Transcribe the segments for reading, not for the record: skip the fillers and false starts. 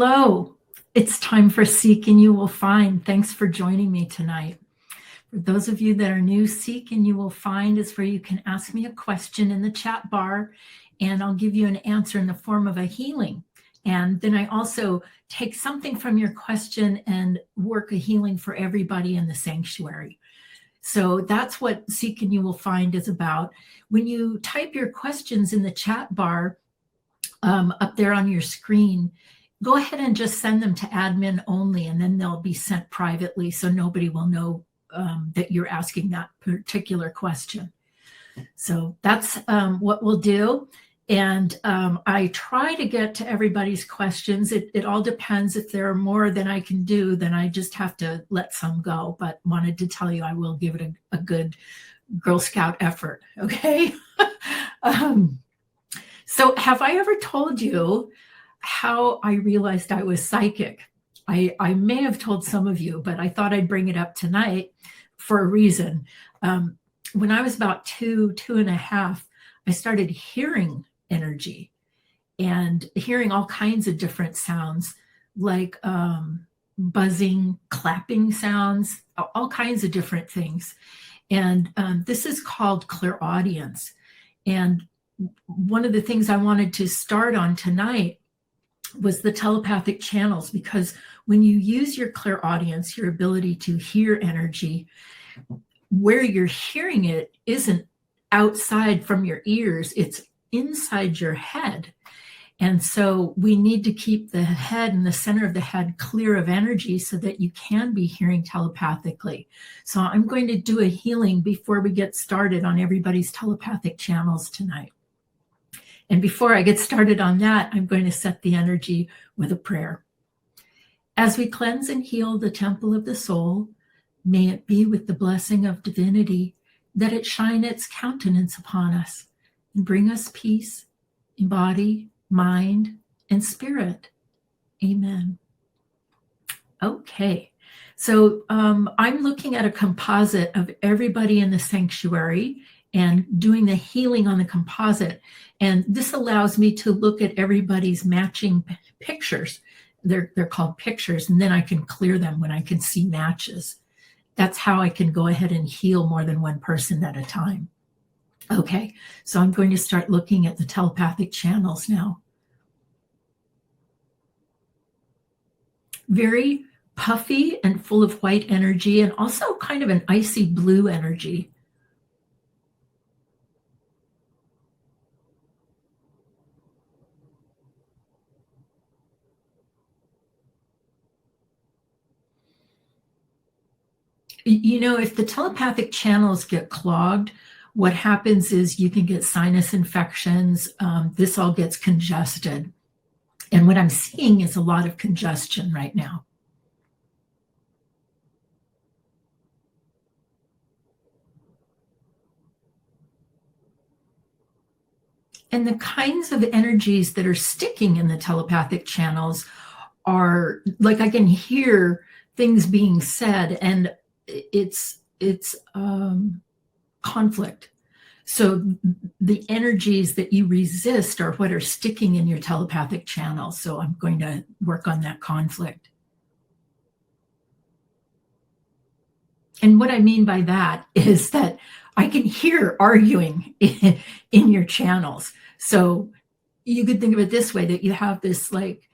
Hello, it's time for Seek and You Will Find. Thanks for joining me tonight. For those of you that are new, Seek and You Will Find is where you can ask me a question in the chat bar, and I'll give you an answer in the form of a healing. And then I also take something from your question and work a healing for everybody in the sanctuary. So that's what Seek and You Will Find is about. When you type your questions in the chat bar up there on your screen, go ahead and just send them to admin only, and then they'll be sent privately so nobody will know that you're asking that particular question. So that's what we'll do. And I try to get to everybody's questions. It all depends. If there are more than I can do, then I just have to let some go. But wanted to tell you I will give it a good Girl Scout effort, okay? So have I ever told you how I realized I was psychic? I may have told some of you, but I thought I'd bring it up tonight for a reason. When I was about two and a half, I started hearing energy and hearing all kinds of different sounds, like buzzing, clapping sounds, all kinds of different things. And this is called clairaudience. And one of the things I wanted to start on tonight was the telepathic channels, because when you use your clairaudience, your ability to hear energy, where you're hearing it isn't outside from your ears, it's inside your head. And so we need to keep the head and the center of the head clear of energy so that you can be hearing telepathically. So I'm going to do a healing before we get started on everybody's telepathic channels tonight. And before I get started on that, I'm going to set the energy with a prayer. As we cleanse and heal the temple of the soul, may it be with the blessing of divinity that it shine its countenance upon us and bring us peace in body, mind, and spirit. Amen. Okay, so I'm looking at a composite of everybody in the sanctuary and doing the healing on the composite. And this allows me to look at everybody's matching pictures. They're called pictures, and then I can clear them when I can see matches. That's how I can go ahead and heal more than one person at a time. Okay, so I'm going to start looking at the telepathic channels now. Very puffy and full of white energy, and also kind of an icy blue energy. You know, if the telepathic channels get clogged, what happens is you can get sinus infections. This all gets congested. And what I'm seeing is a lot of congestion right now. And the kinds of energies that are sticking in the telepathic channels are, like, I can hear things being said, and it's conflict. So the energies that you resist are what are sticking in your telepathic channel. So I'm going to work on that conflict. And what I mean by that is that I can hear arguing in your channels. So you could think of it this way, that you have this like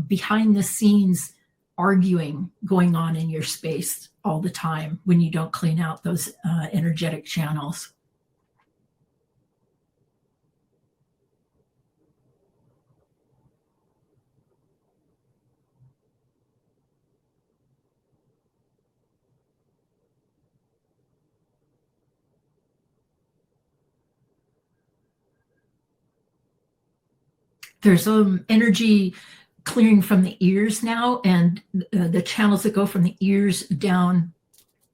behind the scenes arguing going on in your space all the time when you don't clean out those energetic channels. There's energy clearing from the ears now, and the channels that go from the ears down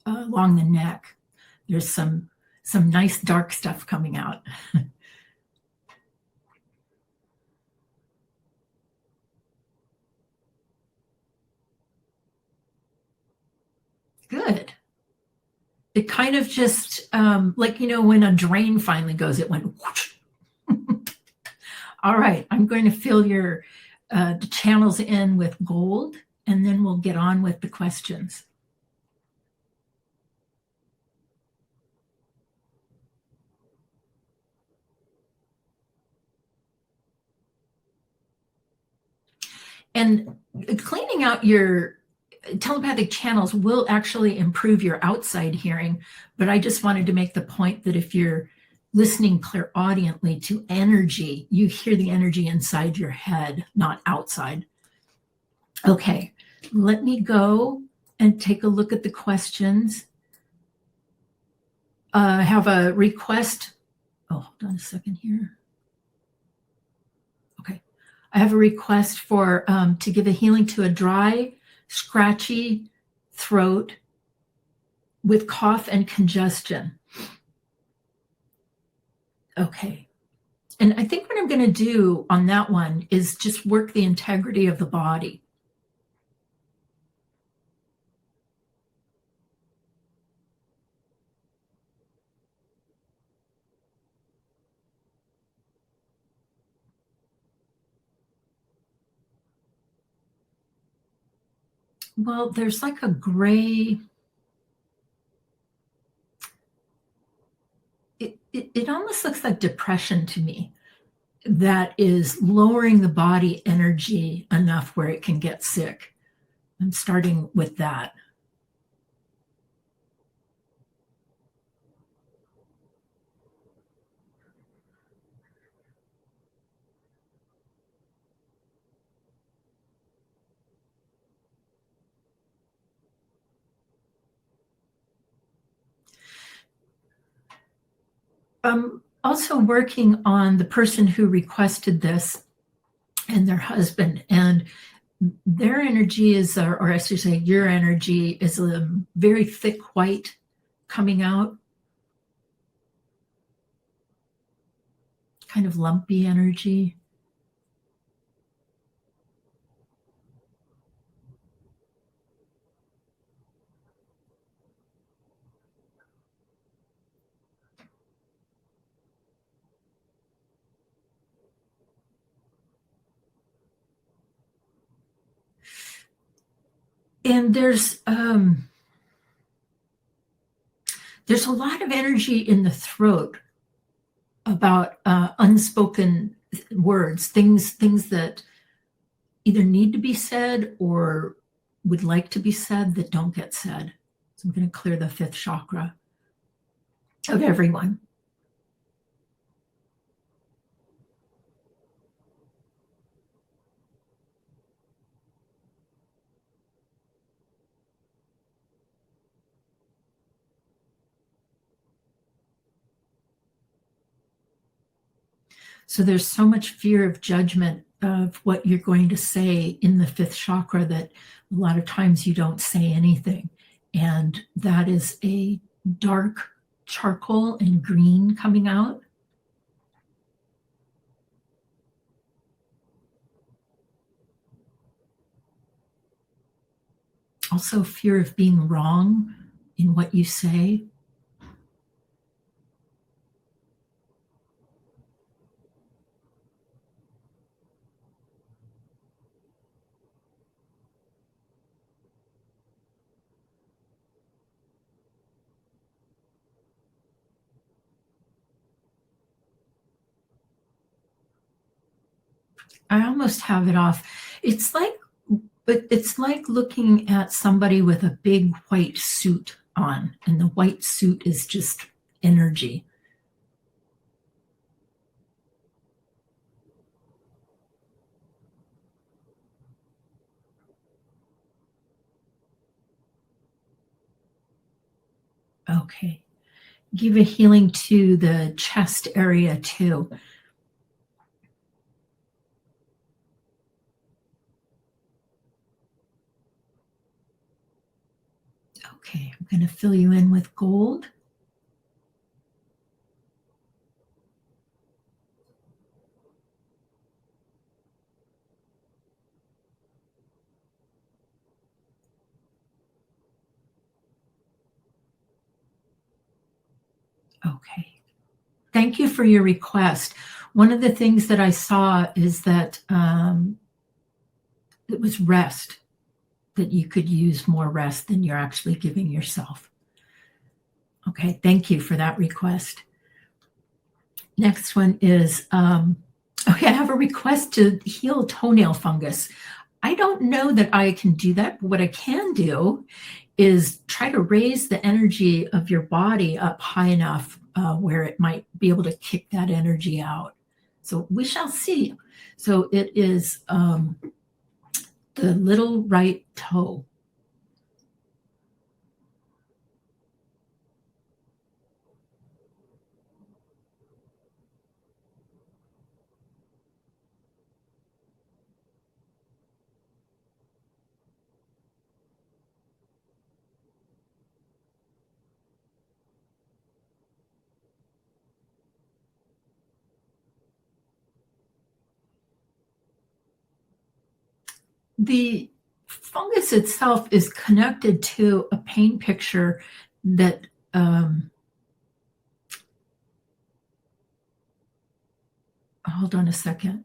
along the neck. There's some nice dark stuff coming out. Good. It kind of just like, you know, when a drain finally goes, it went whoosh. All right, I'm going to fill your the channels in with gold, and then we'll get on with the questions. And cleaning out your telepathic channels will actually improve your outside hearing, but I just wanted to make the point that if you're listening clairaudiently to energy, you hear the energy inside your head, not outside. Okay, let me go and take a look at the questions. I have a request. Oh, hold on a second here. Okay, I have a request for to give a healing to a dry, scratchy throat with cough and congestion. Okay. And I think what I'm going to do on that one is just work the integrity of the body. Well, there's like a gray, it almost looks like depression to me, that is lowering the body energy enough where it can get sick. I'm starting with that. I'm also working on the person who requested this and their husband, and their energy is, or I should say, your energy is a very thick white coming out, kind of lumpy energy. And there's a lot of energy in the throat about unspoken words, things that either need to be said or would like to be said that don't get said. So I'm going to clear the fifth chakra of everyone. So there's so much fear of judgment of what you're going to say in the fifth chakra that a lot of times you don't say anything. And that is a dark charcoal and green coming out. Also fear of being wrong in what you say. I almost have it off. It's like, but it's like looking at somebody with a big white suit on, and the white suit is just energy. Okay. Give a healing to the chest area too. Okay, I'm going to fill you in with gold. Okay. Thank you for your request. One of the things that I saw is that It was rest, that you could use more rest than you're actually giving yourself. Okay, thank you for that request. Next one is, okay, I have a request to heal toenail fungus. I don't know that I can do that, but what I can do is try to raise the energy of your body up high enough where it might be able to kick that energy out. So we shall see. So it is the little right toe. The fungus itself is connected to a pain picture that hold on a second.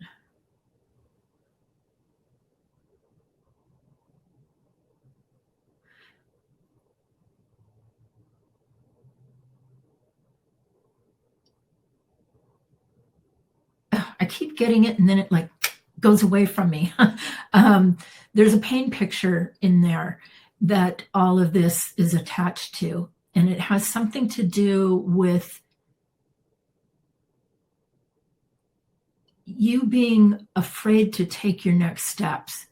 I keep getting it and then it like goes away from me. There's a pain picture in there that all of this is attached to, and it has something to do with you being afraid to take your next steps.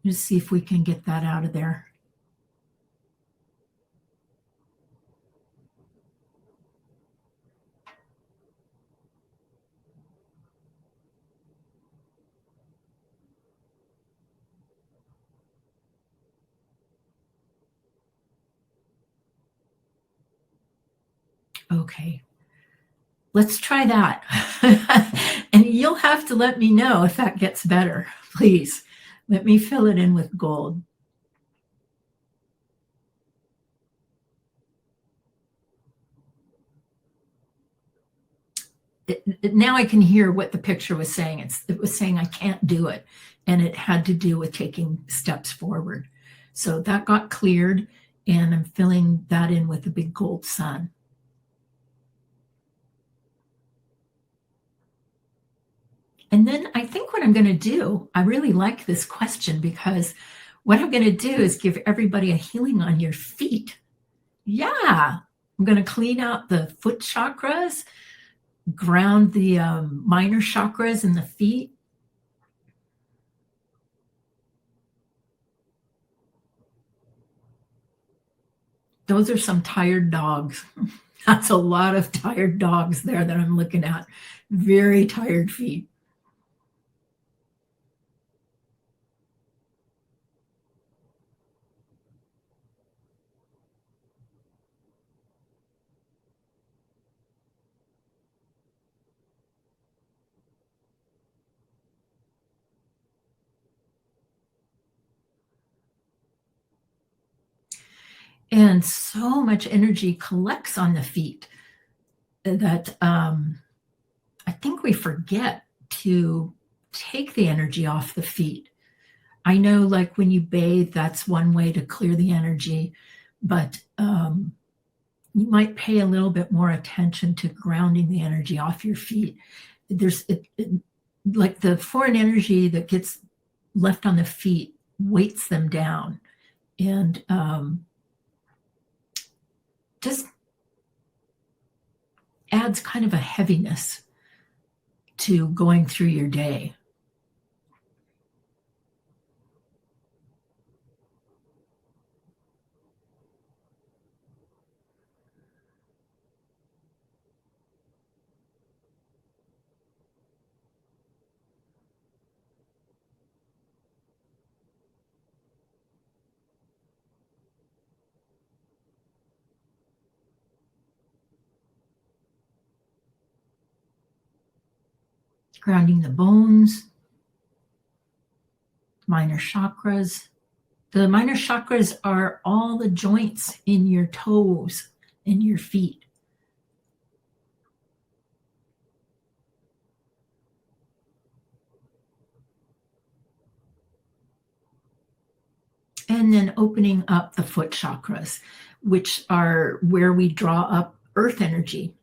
Just see if we can get that out of there. Okay, let's try that. And you'll have to let me know if that gets better, please. Let me fill it in with gold. Now I can hear what the picture was saying. It was saying I can't do it, and it had to do with taking steps forward. So that got cleared, and I'm filling that in with a big gold sun. And then I think what I'm going to do, I really like this question, because what I'm going to do is give everybody a healing on your feet. Yeah, I'm going to clean out the foot chakras, ground the minor chakras in the feet. Those are some tired dogs. That's a lot of tired dogs there that I'm looking at. Very tired feet. And so much energy collects on the feet that I think we forget to take the energy off the feet. I know, like when you bathe, that's one way to clear the energy, but you might pay a little bit more attention to grounding the energy off your feet. There's like the foreign energy that gets left on the feet weights them down, and just adds kind of a heaviness to going through your day. Grounding the bones, minor chakras. The minor chakras are all the joints in your toes and your feet. and then opening up the foot chakras, which are where we draw up earth energy.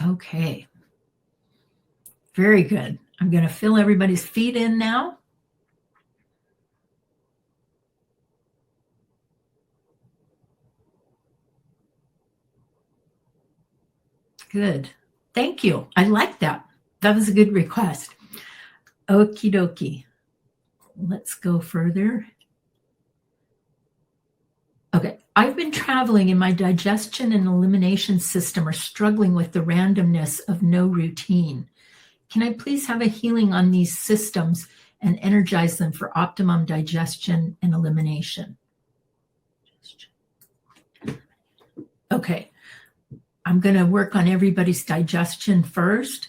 Okay. Very good. I'm going to fill everybody's feet in now. Good. Thank you. I like that. That was a good request. Okie dokie. Let's go further. Okay. I've been traveling and my digestion and elimination system are struggling with the randomness of no routine. Can I please have a healing on these systems and energize them for optimum digestion and elimination? Okay. I'm going to work on everybody's digestion first.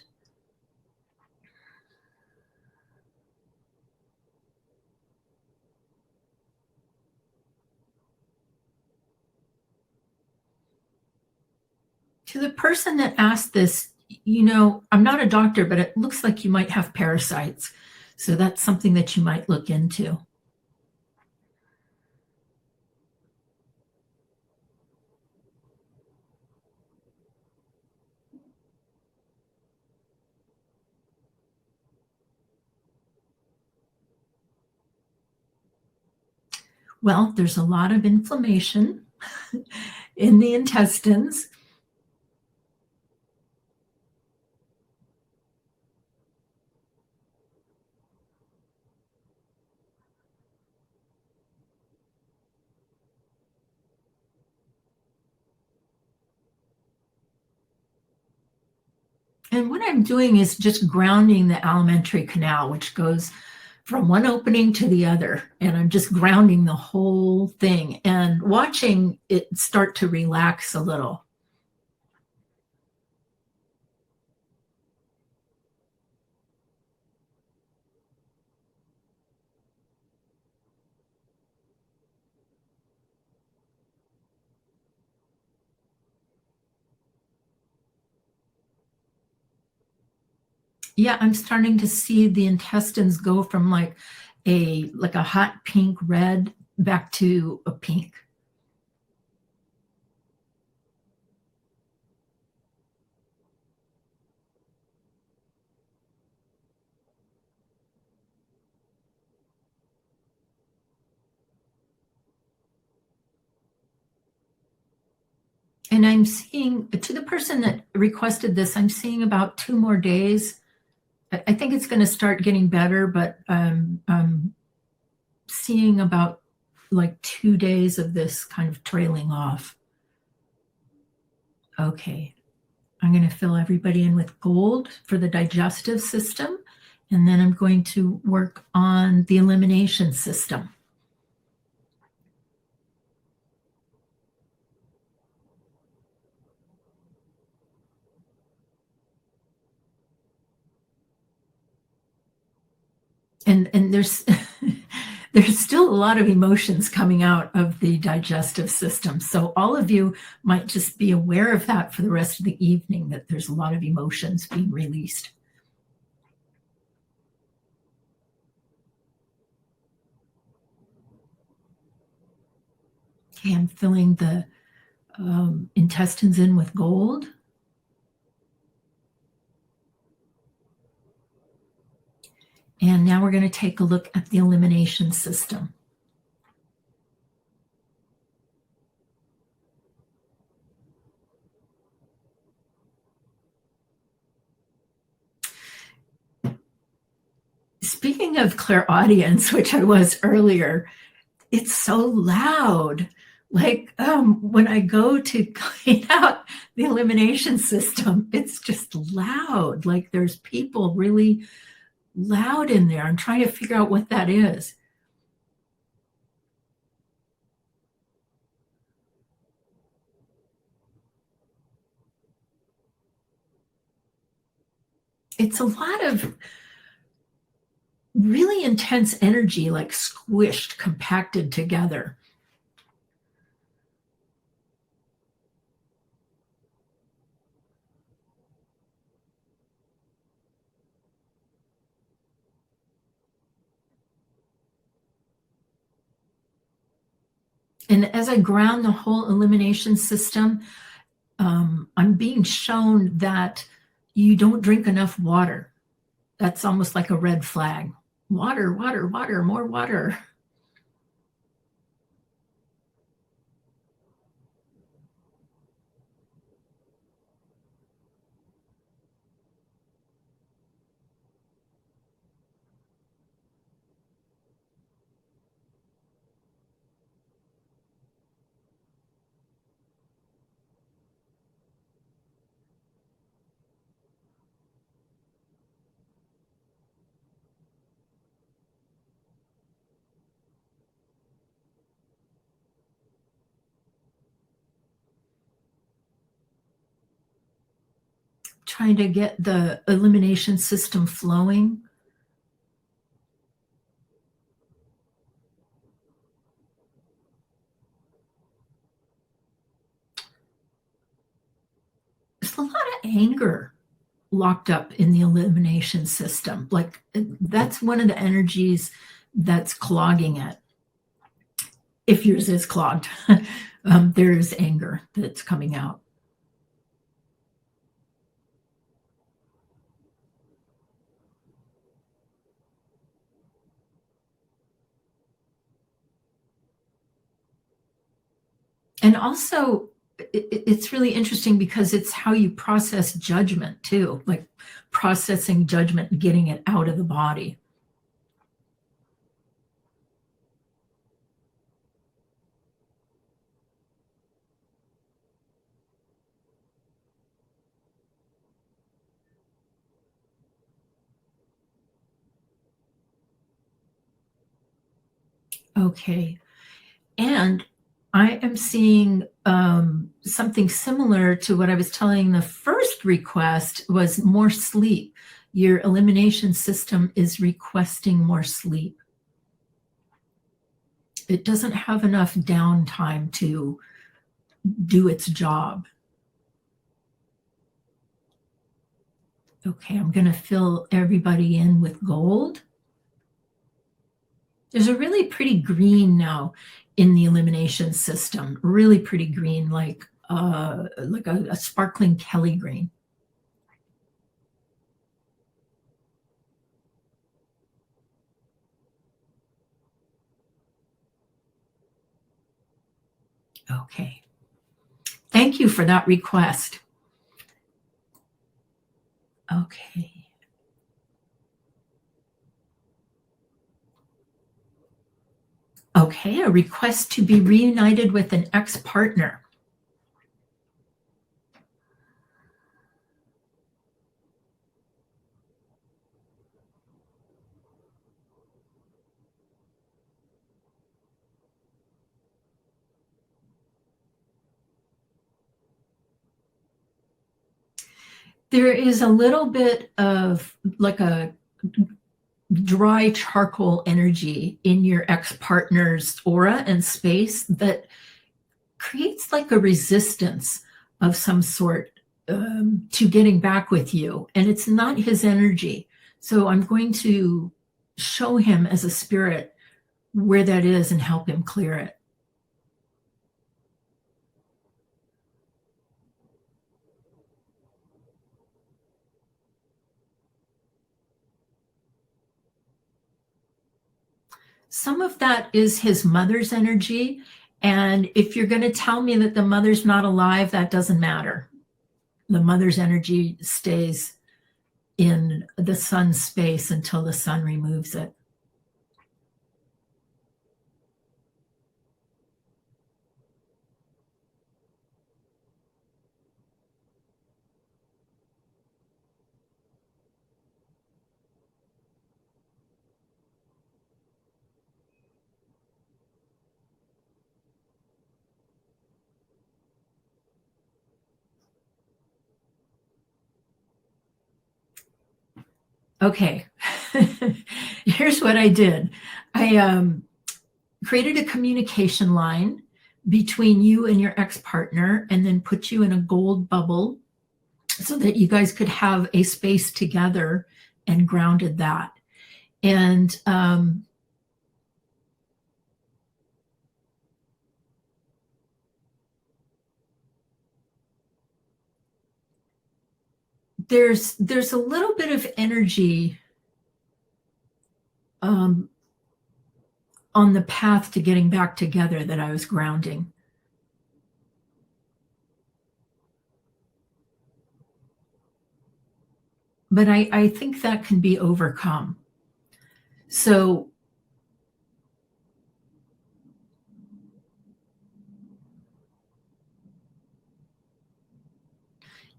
To the person that asked this, you know, I'm not a doctor, but it looks like you might have parasites. So that's something that you might look into. Well, there's a lot of inflammation in the intestines. And what I'm doing is just grounding the alimentary canal, which goes from one opening to the other. And I'm just grounding the whole thing and watching it start to relax a little. Yeah, I'm starting to see the intestines go from like a hot pink red back to a pink. And I'm seeing, to the person that requested this, I'm seeing about 2 more days. I think it's going to start getting better, but I'm seeing about like 2 days of this kind of trailing off. Okay. I'm going to fill everybody in with gold for the digestive system, and then I'm going to work on the elimination system. And there's there's still a lot of emotions coming out of the digestive system. So all of you might just be aware of that for the rest of the evening, that there's a lot of emotions being released. Okay, I'm filling the intestines in with gold. And now we're going to take a look at the elimination system. Speaking of clairaudience, which I was earlier, it's so loud. Like when I go to clean out the elimination system, it's just loud. Like there's people really loud in there. I'm trying to figure out what that is. It's a lot of really intense energy, like squished, compacted together. And as I ground the whole elimination system, I'm being shown that you don't drink enough water. That's almost like a red flag. Water, water, water, more water. Trying to get the elimination system flowing. There's a lot of anger locked up in the elimination system. Like, that's one of the energies that's clogging it. If yours is clogged, there is anger that's coming out. And also, it's really interesting because it's how you process judgment too, like processing judgment and getting it out of the body. Okay. And I am seeing something similar to what I was telling the first request was more sleep. Your elimination system is requesting more sleep. It doesn't have enough downtime to do its job. Okay, I'm going to fill everybody in with gold. There's a really pretty green now in the elimination system, really pretty green, like a sparkling Kelly green. Okay. Thank you for that request. Okay. Okay, a request to be reunited with an ex-partner. There is a little bit of like a dry charcoal energy in your ex-partner's aura and space that creates like a resistance of some sort to getting back with you. And it's not his energy. So I'm going to show him as a spirit where that is and help him clear it. Some of that is his mother's energy. And if you're going to tell me that the mother's not alive, that doesn't matter. The mother's energy stays in the sun's space until the sun removes it. Okay, here's what I did. I created a communication line between you and your ex-partner and then put you in a gold bubble so that you guys could have a space together and grounded that. And there's a little bit of energy on the path to getting back together that I was grounding. But I think that can be overcome. So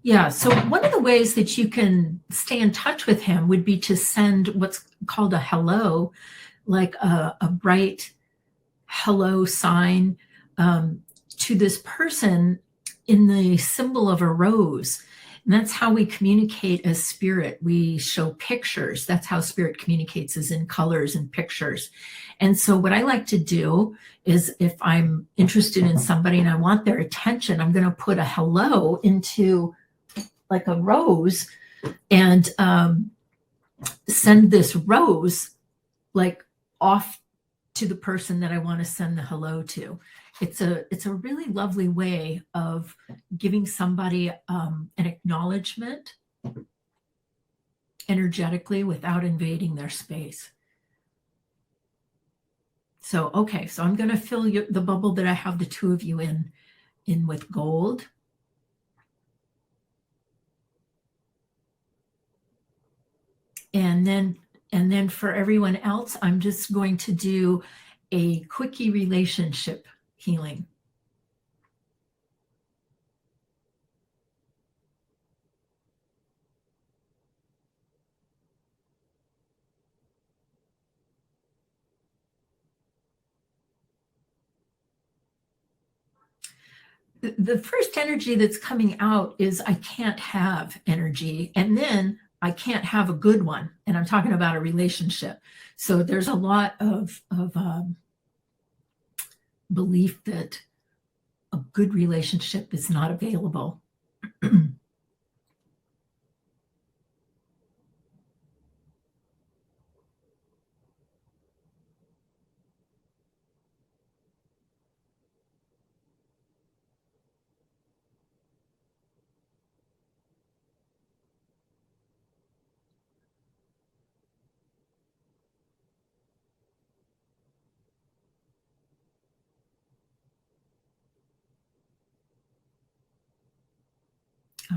yeah, so one of the ways that you can stay in touch with him would be to send what's called a hello, like a bright hello sign to this person in the symbol of a rose. And that's how we communicate as spirit. We show pictures. That's how spirit communicates, is in colors and pictures. And so what I like to do is, if I'm interested in somebody and I want their attention, I'm going to put a hello into like a rose and send this rose like off to the person that I want to send the hello to. It's a really lovely way of giving somebody an acknowledgement energetically without invading their space. So, okay, so I'm going to fill the bubble that I have the two of you in with gold. And then for everyone else, I'm just going to do a quickie relationship healing. The first energy that's coming out is I can't have energy, and then I can't have a good one. And I'm talking about a relationship. So there's a lot of belief that a good relationship is not available.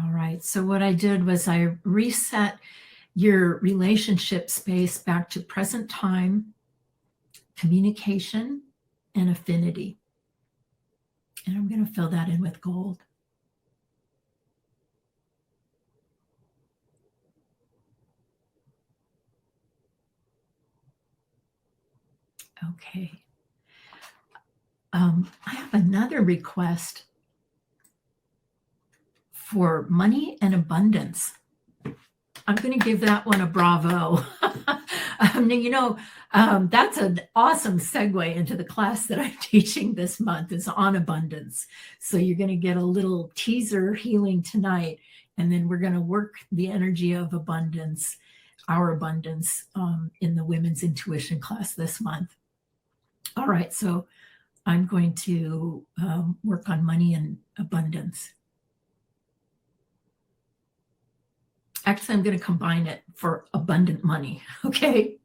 All right. So what I did was I reset your relationship space back to present time, communication, and affinity. And I'm going to fill that in with gold. Okay. I have another request for money and abundance. I'm going to give that one a bravo. That's an awesome segue into the class that I'm teaching this month, is on abundance. So you're going to get a little teaser healing tonight, and then we're going to work the energy of abundance, our abundance, in the women's intuition class this month. All right, so I'm going to work on money and abundance. Actually, I'm going to combine it for abundant money, okay?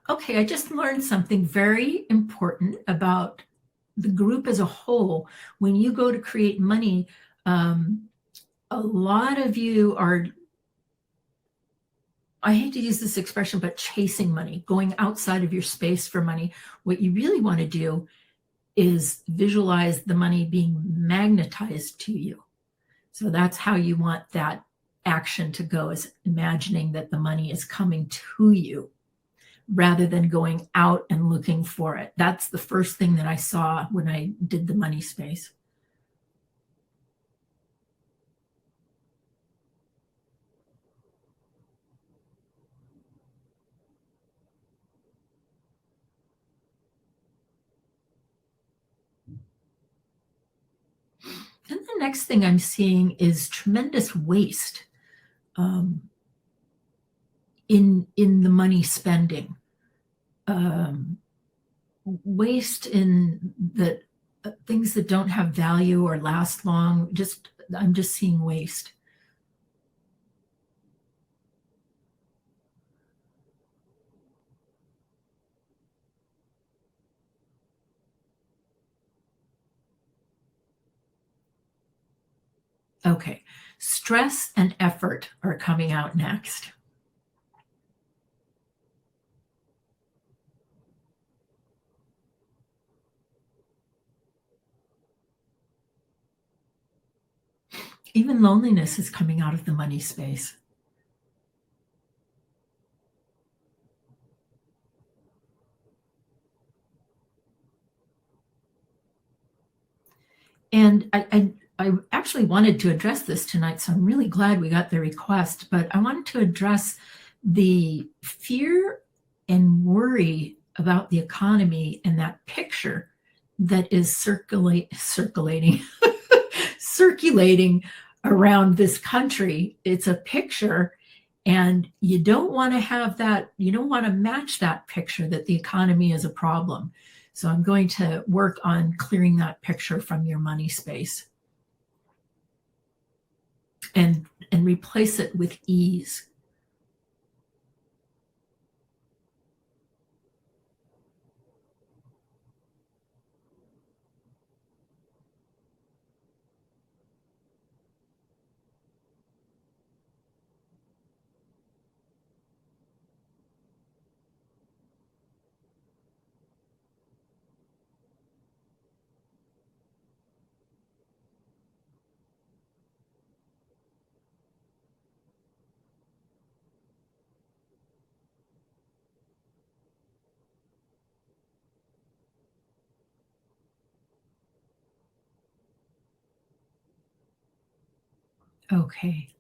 Okay, I just learned something very important about the group as a whole. When you go to create money, a lot of you are, I hate to use this expression, but chasing money, going outside of your space for money. What you really want to do is visualize the money being magnetized to you. So that's how you want that action to go, is imagining that the money is coming to you rather than going out and looking for it. That's the first thing that I saw when I did the money space. And the next thing I'm seeing is tremendous waste. in the money spending, um, waste in the things that don't have value or last long. Just I'm just seeing waste. Okay, stress and effort are coming out next. Even loneliness is coming out of the money space. And I actually wanted to address this tonight, so I'm really glad we got the request. But I wanted to address the fear and worry about the economy and that picture that is circulating circulating around this country. It's a picture, and you don't want to have that, you don't want to match that picture that the economy is a problem. So I'm going to work on clearing that picture from your money space and replace it with ease. Okay.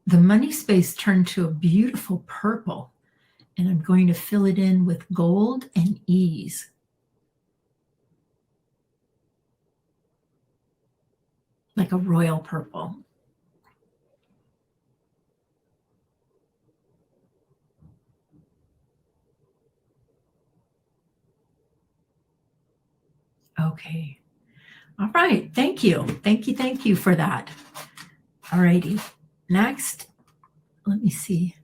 The money space turned to a beautiful purple, and I'm going to fill it in with gold and ease. Like a royal purple. Okay. All right. Thank you. Thank you. Thank you for that. All righty. Next, let me see.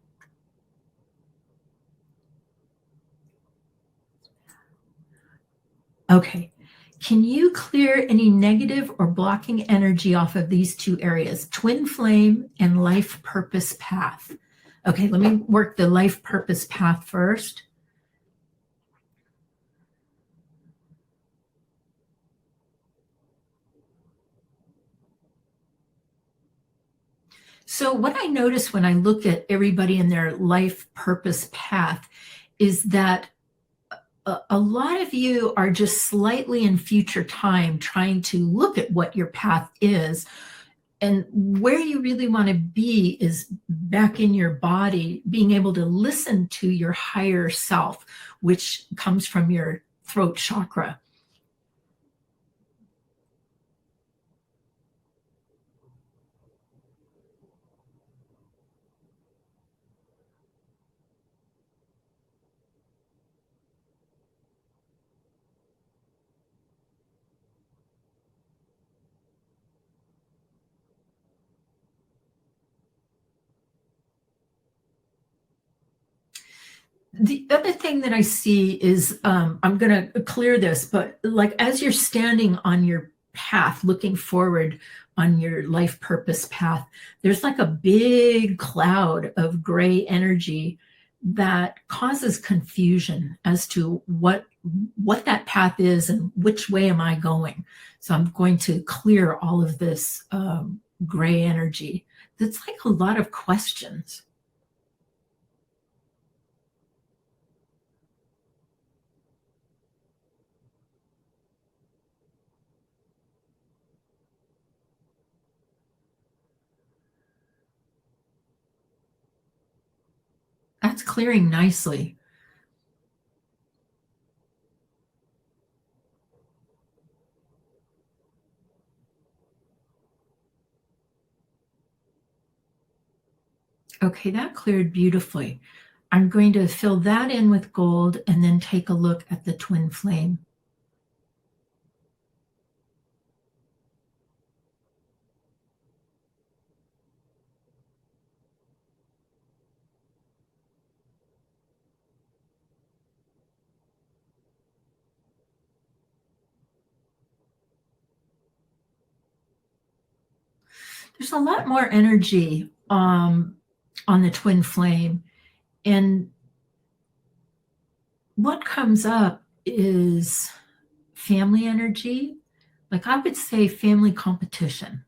Okay. Can you clear any negative or blocking energy off of these two areas, twin flame and life purpose path? Okay, let me work the life purpose path first. So what I notice when I look at everybody in their life purpose path is that a lot of you are just slightly in future time trying to look at what your path is. And where you really want to be is back in your body, being able to listen to your higher self, which comes from your throat chakra. The other thing that I see is I'm going to clear this, but like as you're standing on your path, looking forward on your life purpose path, there's like a big cloud of gray energy that causes confusion as to what that path is and which way am I going. So I'm going to clear all of this gray energy. That's like a lot of questions. That's clearing nicely. Okay, that cleared beautifully. I'm going to fill that in with gold and then take a look at the twin flame. There's a lot more energy on the twin flame. And what comes up is family energy. Like I would say family competition.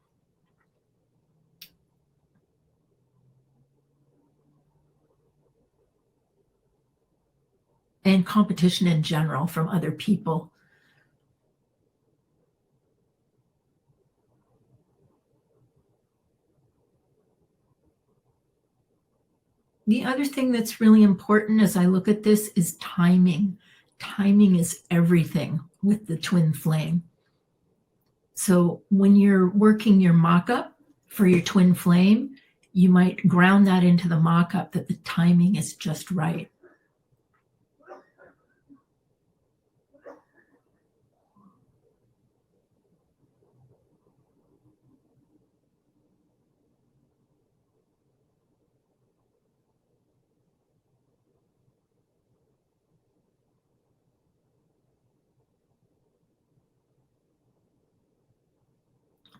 And competition in general from other people. The other thing that's really important as I look at this is timing. Timing is everything with the twin flame. So when you're working your mock-up for your twin flame, you might ground that into the mock-up that the timing is just right.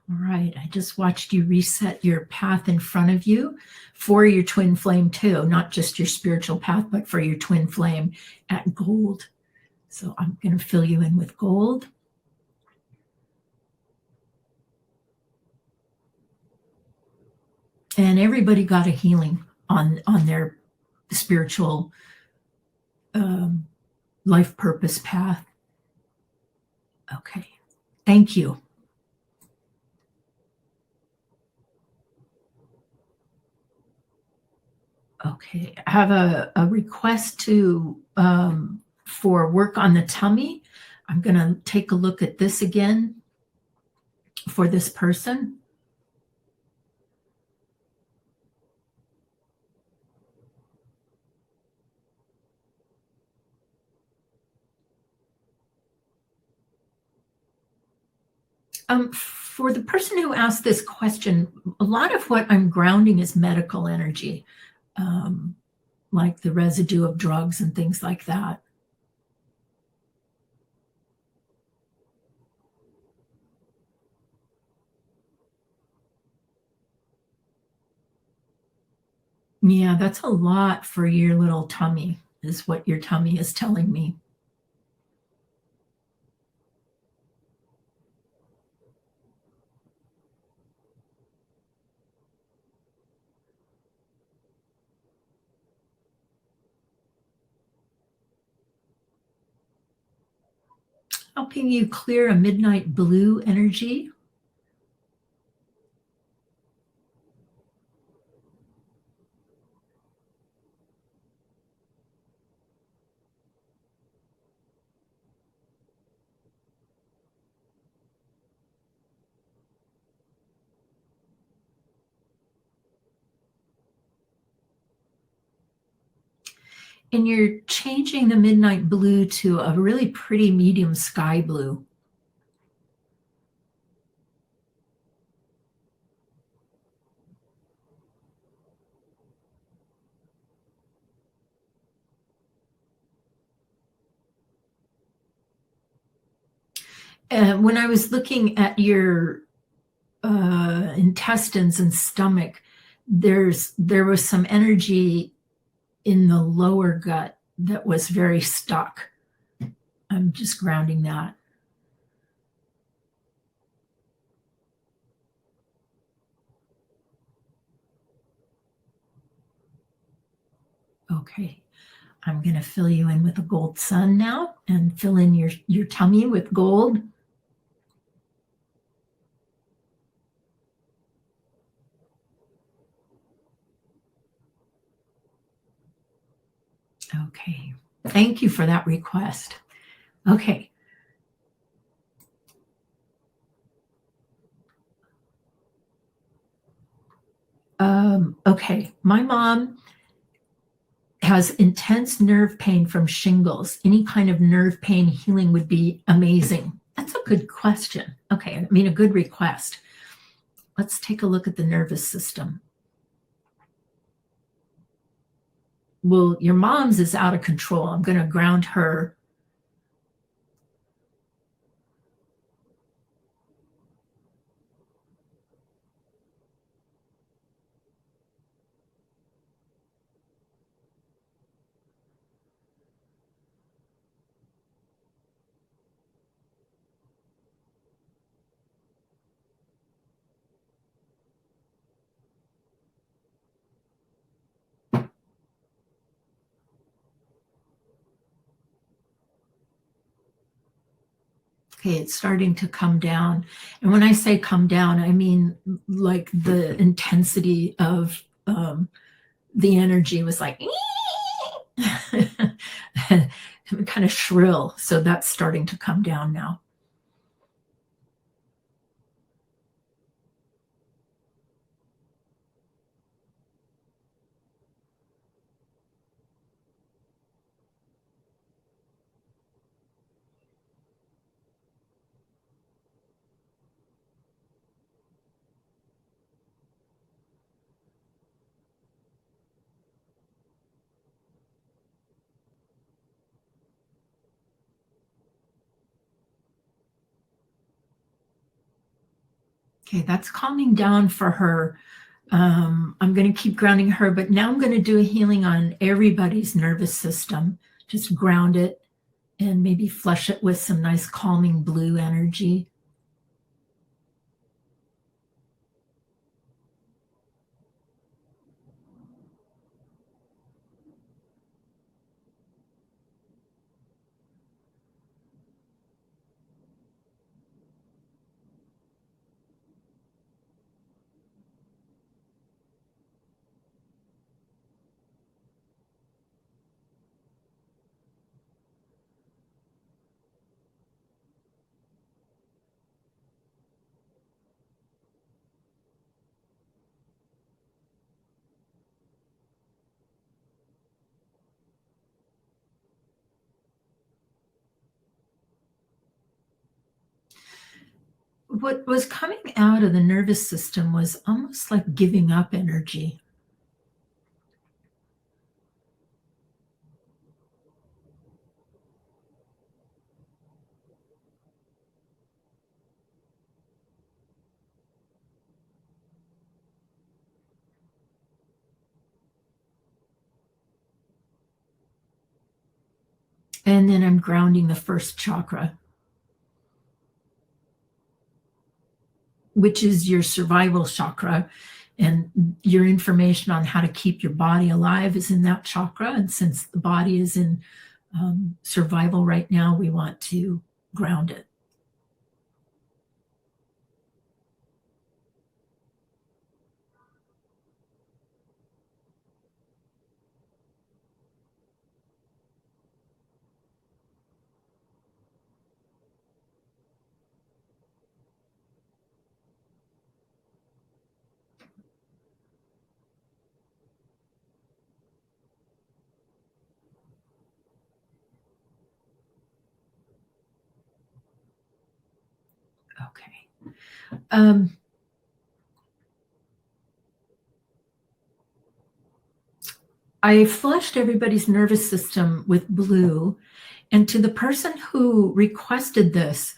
All right, I just watched you reset your path in front of you for your twin flame too, not just your spiritual path, but for your twin flame at gold. So I'm going to fill you in with gold. And everybody got a healing on their spiritual life purpose path. Okay, thank you. Okay, I have a request to for work on the tummy. I'm going to take a look at this again for this person. For the person who asked this question, a lot of what I'm grounding is medical energy, like the residue of drugs and things like that. Yeah, that's a lot for your little tummy, is what your tummy is telling me. Helping you clear a midnight blue energy. And you're changing the midnight blue to a really pretty medium sky blue. When I was looking at your intestines and stomach, there was some energy in the lower gut that was very stuck. I'm just grounding that. Okay, I'm going to fill you in with a gold sun now and fill in your tummy with gold. Okay, thank you for that request. Okay. Okay, my mom has intense nerve pain from shingles. Any kind of nerve pain healing would be amazing. That's a good question. Okay, I mean, a good request. Let's take a look at the nervous system. Well, your mom's is out of control. I'm going to ground her. Okay, it's starting to come down. And when I say come down, I mean like the intensity of the energy was like kind of shrill. So that's starting to come down now. Okay, that's calming down for her. I'm going to keep grounding her, but now I'm going to do a healing on everybody's nervous system. Just ground it and maybe flush it with some nice calming blue energy. What was coming out of the nervous system was almost like giving up energy. And then I'm grounding the first chakra, which is your survival chakra. And your information on how to keep your body alive is in that chakra. And since the body is in survival right now, we want to ground it. Okay. I flushed everybody's nervous system with blue. And to the person who requested this,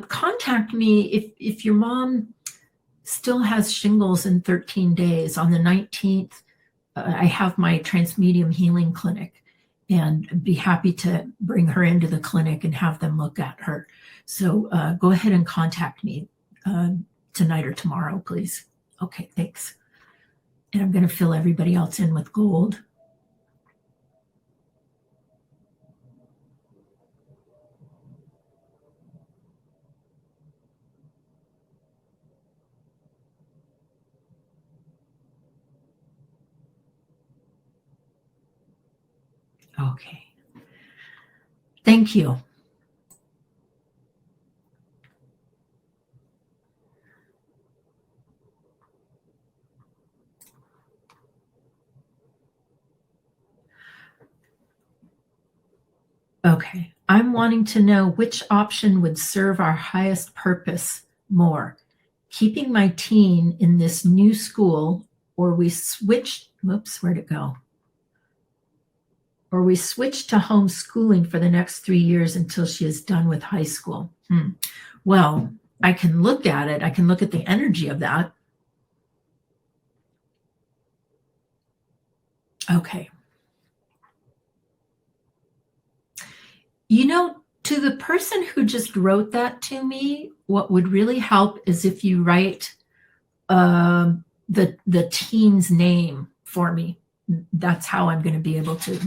contact me if your mom still has shingles in 13 days. On the 19th, I have my transmedium healing clinic and be happy to bring her into the clinic and have them look at her. So go ahead and contact me tonight or tomorrow, please. Okay, thanks. And I'm going to fill everybody else in with gold. Okay. Thank you. Okay. I'm wanting to know which option would serve our highest purpose more. Keeping my teen in this new school, or we switch, whoops, where'd it go? Or we switch to homeschooling for the next 3 years until she is done with high school. Well, I can look at it. I can look at the energy of that. Okay. You know, to the person who just wrote that to me, what would really help is if you write the teen's name for me. That's how I'm going to be able to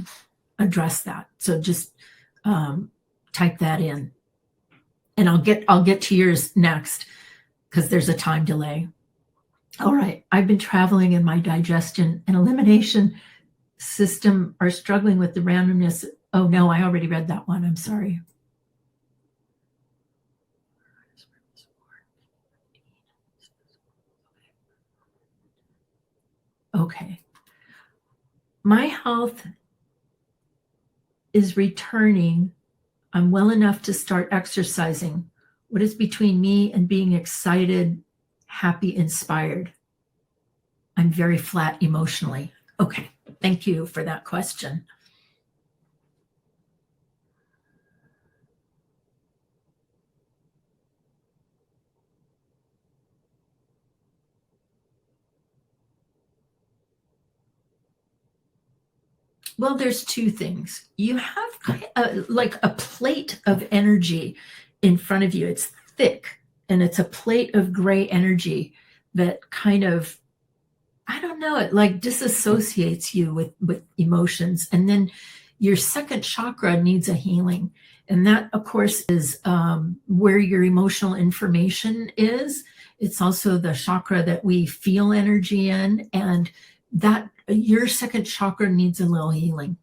address that. So just type that in, and I'll get to yours next because there's a time delay. All right, I've been traveling, and my digestion and elimination system are struggling with the randomness. Oh no, I already read that one. I'm sorry. Okay. My health is returning. I'm well enough to start exercising. What is between me and being excited, happy, inspired? I'm very flat emotionally. Okay, thank you for that question. Well, there's two things. You have like a plate of energy in front of you. It's thick, and it's a plate of gray energy that kind of, I don't know, it like disassociates you with emotions. And then your second chakra needs a healing. And that, of course, is where your emotional information is. It's also the chakra that we feel energy in. And that your second chakra needs a little healing.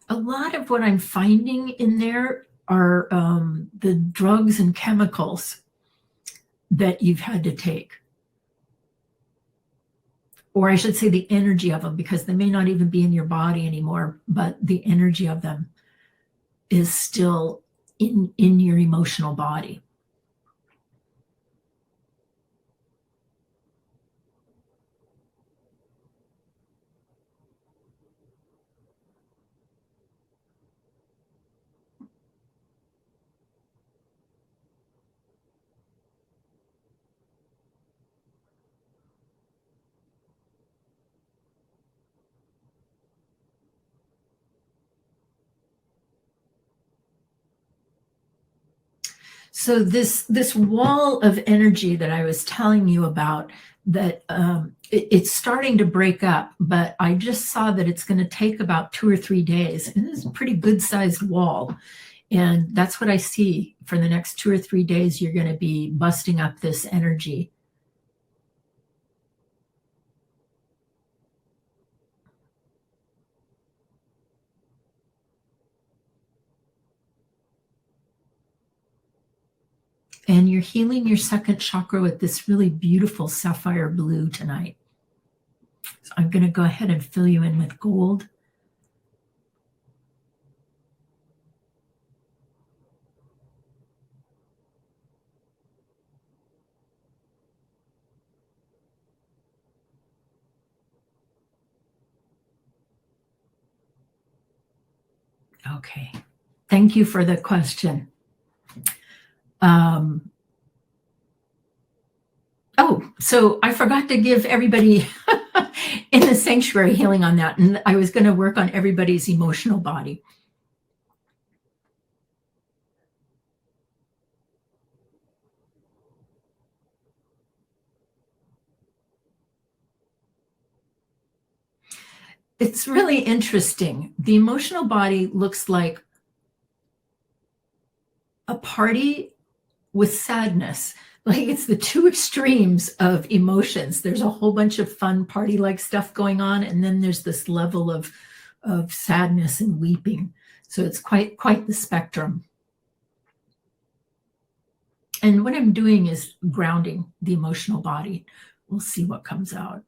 A lot of what I'm finding in there are the drugs and chemicals that you've had to take. Or I should say the energy of them, because they may not even be in your body anymore, but the energy of them is still in your emotional body. So this wall of energy that I was telling you about, that it's starting to break up, but I just saw that it's going to take about 2 or 3 days. And this is a pretty good sized wall. And that's what I see for the next 2 or 3 days. You're going to be busting up this energy. And you're healing your second chakra with this really beautiful sapphire blue tonight. So I'm going to go ahead and fill you in with gold. Okay. Thank you for the question. Oh, so I forgot to give everybody in the sanctuary healing on that. And I was going to work on everybody's emotional body. It's really interesting. The emotional body looks like a party with sadness. Like it's the two extremes of emotions. There's a whole bunch of fun party-like stuff going on, and then there's this level of sadness and weeping. So it's quite the spectrum. And what I'm doing is grounding the emotional body. We'll see what comes out.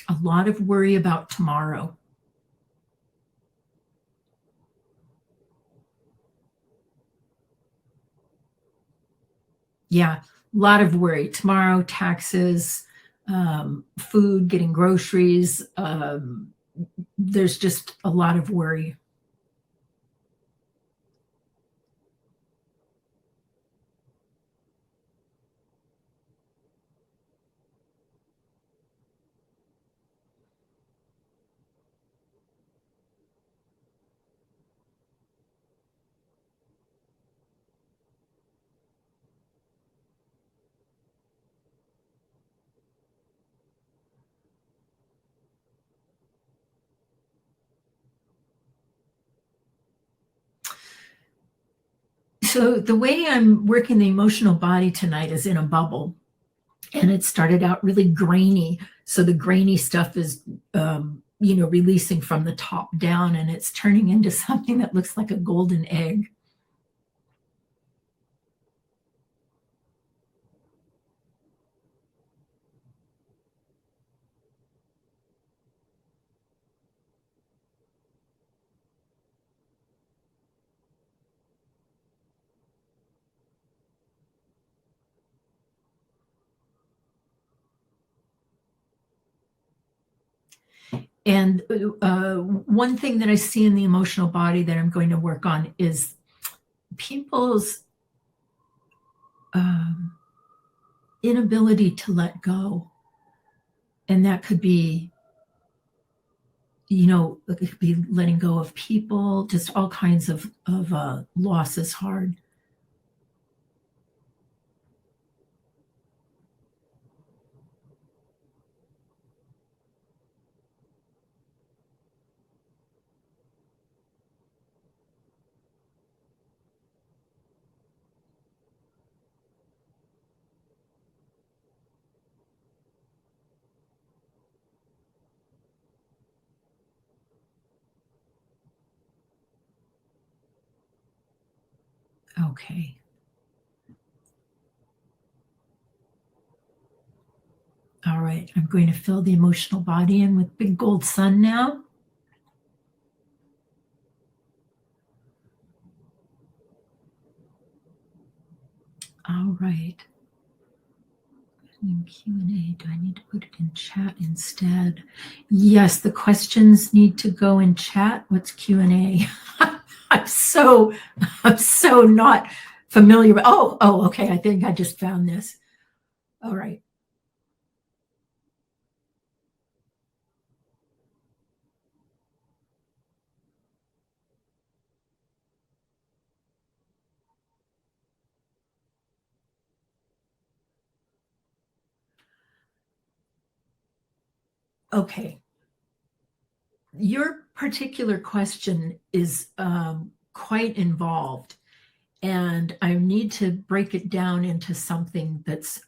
A lot of worry about tomorrow. Yeah, a lot of worry. Tomorrow, taxes, food, getting groceries. There's just a lot of worry. So the way I'm working the emotional body tonight is in a bubble, and it started out really grainy. So the grainy stuff is, releasing from the top down, and it's turning into something that looks like a golden egg. And one thing that I see in the emotional body that I'm going to work on is people's um, inability to let go. And that could be, it could be letting go of people, just all kinds of loss is hard. Okay. All right. I'm going to fill the emotional body in with big gold sun now. All right. In Q&A, do I need to put it in chat instead? Yes, the questions need to go in chat. What's Q&A? I'm so not familiar with. Oh, okay. I think I just found this. All right. Okay. Your particular question is quite involved, and I need to break it down into something that's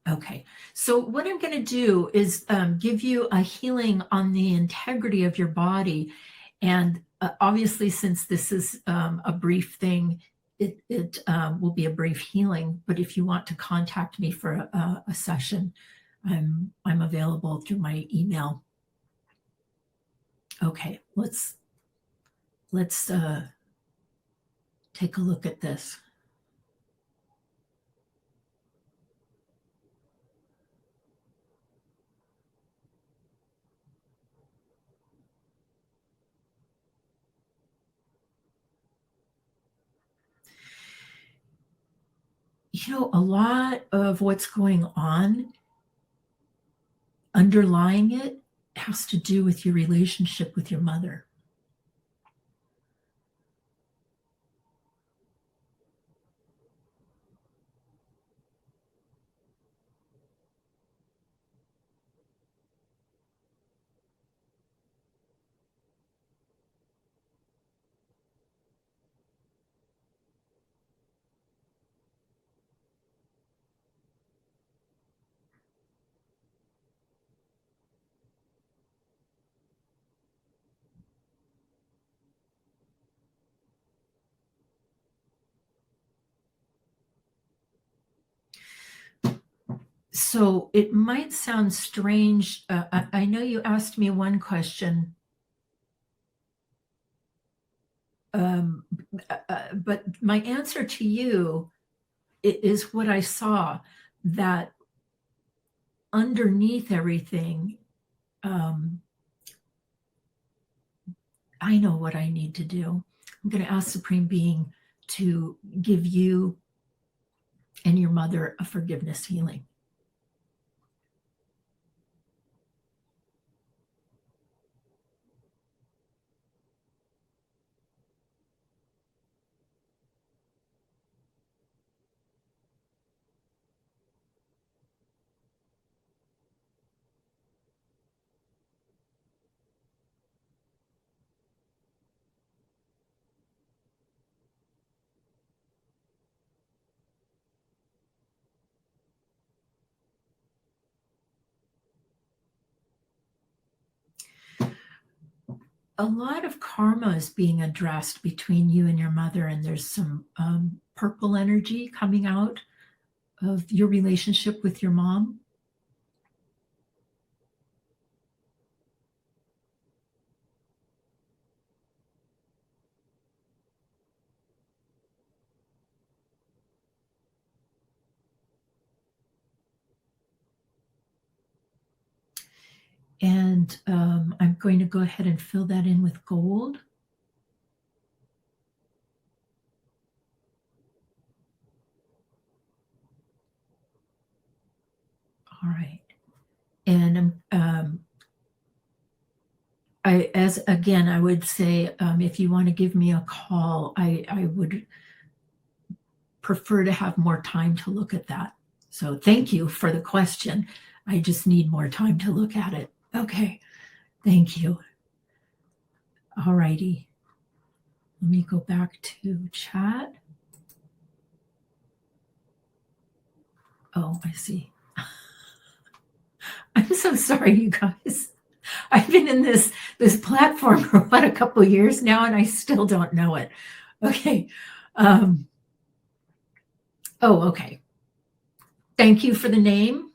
okay. So what I'm going to do is give you a healing on the integrity of your body. And obviously, since this is a brief thing, it will be a brief healing. But if you want to contact me for a session, I'm available through my email. Okay, let's take a look at this. A lot of what's going on underlying it has to do with your relationship with your mother. So it might sound strange. I know you asked me one question, but my answer to you is what I saw, that underneath everything, I know what I need to do. I'm going to ask Supreme Being to give you and your mother a forgiveness healing. A lot of karma is being addressed between you and your mother, and there's some purple energy coming out of your relationship with your mom. And I'm going to go ahead and fill that in with gold. All right. And I would say, if you want to give me a call, I would prefer to have more time to look at that. So thank you for the question. I just need more time to look at it. Okay. Thank you. All righty. Let me go back to chat. Oh, I see. I'm so sorry, you guys. I've been in this platform for a couple of years now, and I still don't know it. Okay. Okay. Thank you for the name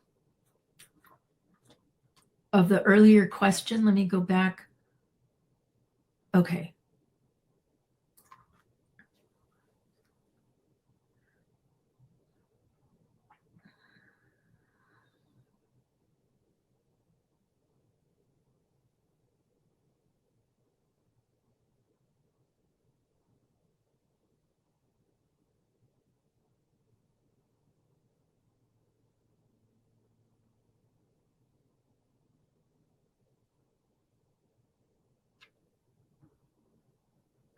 of the earlier question. Let me go back. Okay.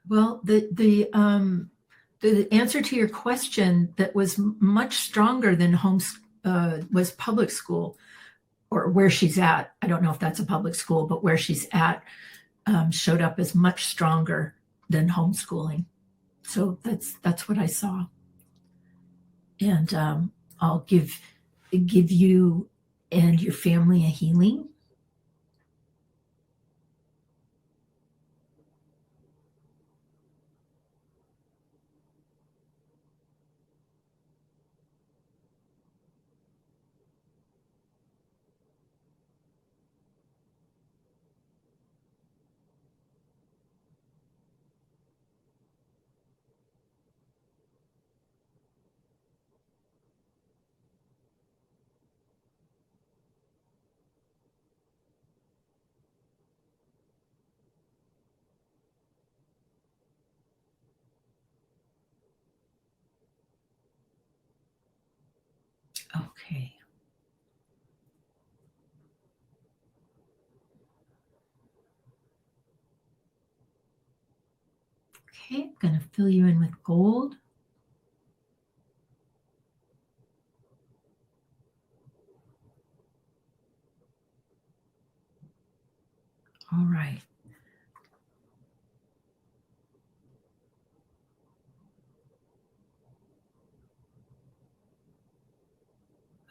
Well, the answer to your question that was much stronger than was public school, or where she's at. I don't know if that's a public school, but where she's at showed up as much stronger than homeschooling. So that's what I saw, and I'll give you and your family a healing. Okay. Okay, I'm going to fill you in with gold. All right.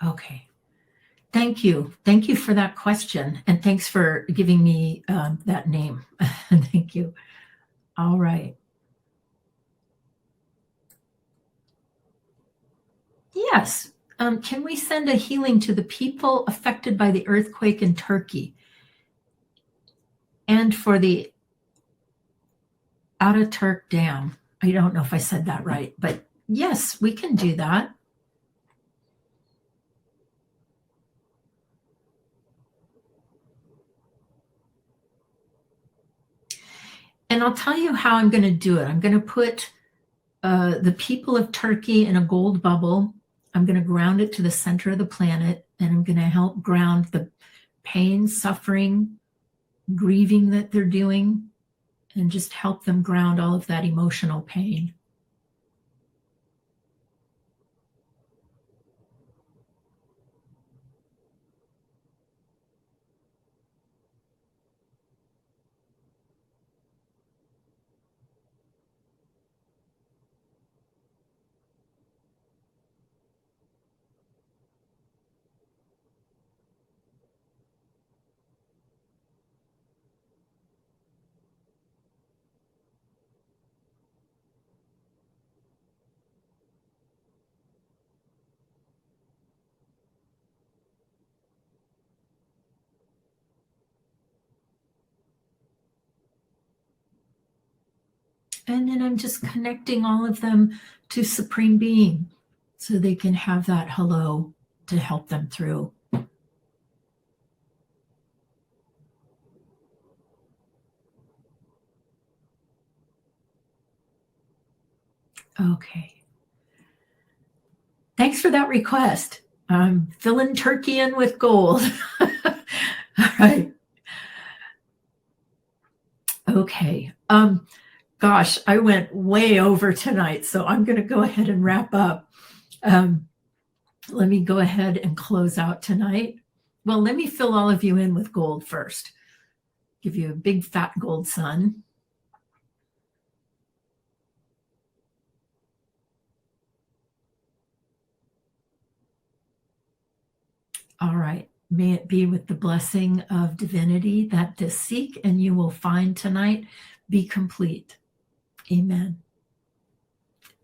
Okay. Thank you. Thank you for that question. And thanks for giving me that name. Thank you. All right. Yes. Can we send a healing to the people affected by the earthquake in Turkey and for the Ataturk Dam? I don't know if I said that right, but yes, we can do that. And I'll tell you how I'm going to do it. I'm going to put the people of Turkey in a gold bubble. I'm going to ground it to the center of the planet, and I'm going to help ground the pain, suffering, grieving that they're doing, and just help them ground all of that emotional pain. And then I'm just connecting all of them to Supreme Being so they can have that hello to help them through. Okay. Thanks for that request. I'm filling Turkey in with gold. All right. Okay. Gosh, I went way over tonight, so I'm going to go ahead and wrap up. Let me go ahead and close out tonight. Well, let me fill all of you in with gold first. Give you a big fat gold sun. All right. May it be with the blessing of divinity that to seek and you will find tonight be complete. Amen.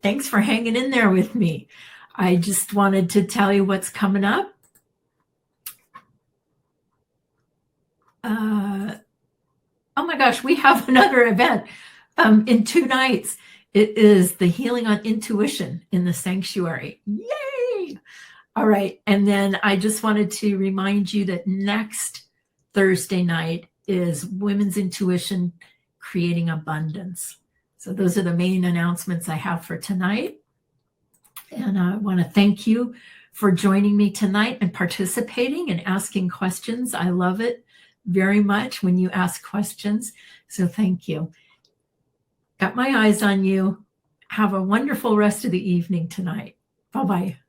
Thanks for hanging in there with me. I just wanted to tell you what's coming up. Oh my gosh, we have another event in 2 nights. It is the Healing on Intuition in the Sanctuary. Yay! All right. And then I just wanted to remind you that next Thursday night is Women's Intuition Creating Abundance. So those are the main announcements I have for tonight. And I want to thank you for joining me tonight and participating and asking questions. I love it very much when you ask questions. So thank you. Got my eyes on you. Have a wonderful rest of the evening tonight. Bye-bye.